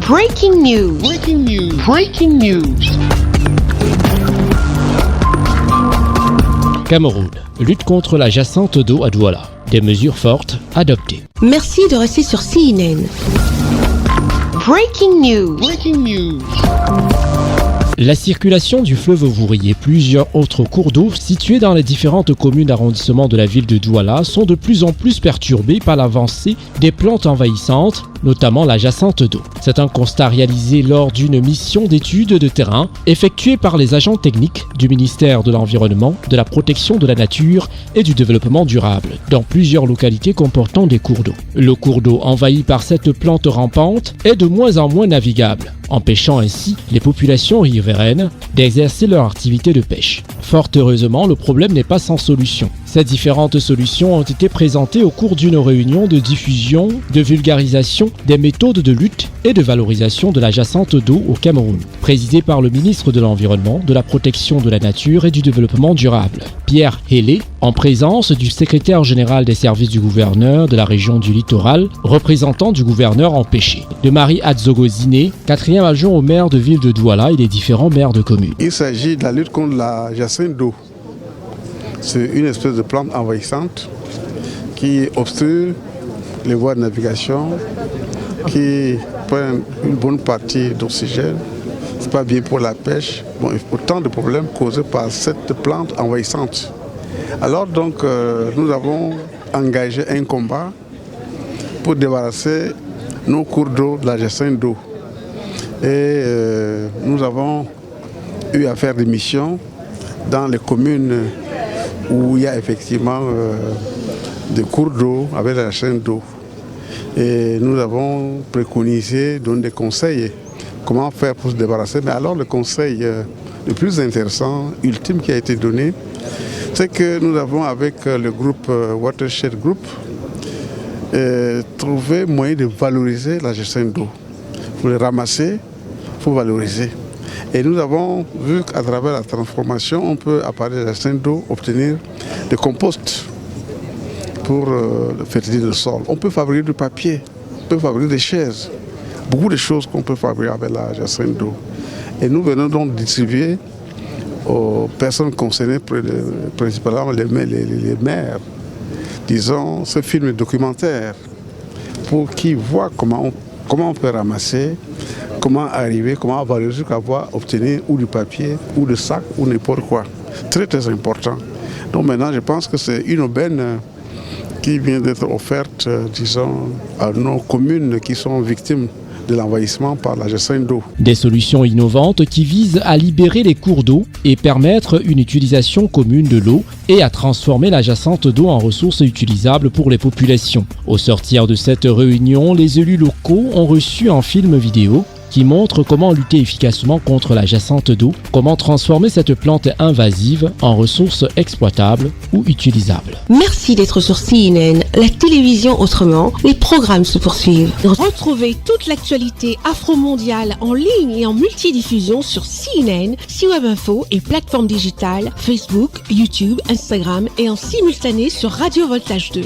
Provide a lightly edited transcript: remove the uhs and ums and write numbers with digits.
Breaking news. Breaking news. Breaking news. Cameroun. Lutte contre la jacente d'eau à Douala. Des mesures fortes adoptées. Merci de rester sur CNN. Breaking news. Breaking news. La circulation du fleuve Vouri et plusieurs autres cours d'eau situés dans les différentes communes d'arrondissement de la ville de Douala sont de plus en plus perturbés par l'avancée des plantes envahissantes, notamment la jacente d'eau. C'est un constat réalisé lors d'une mission d'études de terrain effectuée par les agents techniques du ministère de l'Environnement, de la Protection de la Nature et du Développement durable dans plusieurs localités comportant des cours d'eau. Le cours d'eau envahi par cette plante rampante est de moins en moins navigable, empêchant ainsi les populations riveraines d'exercer leur activité de pêche. Fort heureusement, le problème n'est pas sans solution. Ces différentes solutions ont été présentées au cours d'une réunion de diffusion, de vulgarisation des méthodes de lutte et de valorisation de la jacente d'eau au Cameroun, présidée par le ministre de l'Environnement, de la Protection de la Nature et du Développement durable, Pierre Hélé, en présence du secrétaire général des services du gouverneur de la région du littoral, représentant du gouverneur empêché, de Marie Adzogozine, 4e adjoint au maire de ville de Douala et des différents maires de communes. Il s'agit de la lutte contre la jacente d'eau. C'est une espèce de plante envahissante qui obstrue les voies de navigation, qui prend une bonne partie d'oxygène. Ce n'est pas bien pour la pêche. Bon, il y a autant de problèmes causés par cette plante envahissante. Alors donc, nous avons engagé un combat pour débarrasser nos cours d'eau de la jacente d'eau. Et nous avons eu à faire des missions dans les communes où il y a effectivement des cours d'eau avec la jacente d'eau. Et nous avons préconisé, donné des conseils, comment faire pour se débarrasser. Mais alors le conseil le plus intéressant, ultime qui a été donné, c'est que nous avons avec le groupe Watershed Group trouvé moyen de valoriser la jacente d'eau. Il faut les ramasser, il faut valoriser. Et nous avons vu qu'à travers la transformation, on peut, à partir de la jacente d'eau, obtenir des composts pour fertiliser le sol. On peut fabriquer du papier, on peut fabriquer des chaises, beaucoup de choses qu'on peut fabriquer avec la jacente d'eau. Et nous venons donc distribuer aux personnes concernées, principalement les maires, disons, ce film documentaire pour qu'ils voient comment on peut ramasser, comment arriver, comment valoriser jusqu'à obtenir ou du papier, ou du sac, ou n'importe quoi. Très très important. Donc maintenant, je pense que c'est une aubaine qui vient d'être offerte, disons, à nos communes qui sont victimes de l'envahissement par la jacente d'eau. Des solutions innovantes qui visent à libérer les cours d'eau et permettre une utilisation commune de l'eau et à transformer la jacente d'eau en ressources utilisables pour les populations. Au sortir de cette réunion, les élus locaux ont reçu un film vidéo qui montre comment lutter efficacement contre la jacente d'eau, comment transformer cette plante invasive en ressources exploitables ou utilisables. Merci d'être sur CNN, la télévision autrement. Les programmes se poursuivent. Retrouvez toute l'actualité afro-mondiale en ligne et en multidiffusion sur CNN, C-Web Info et plateformes digitales, Facebook, YouTube, Instagram et en simultané sur Radio Voltage 2.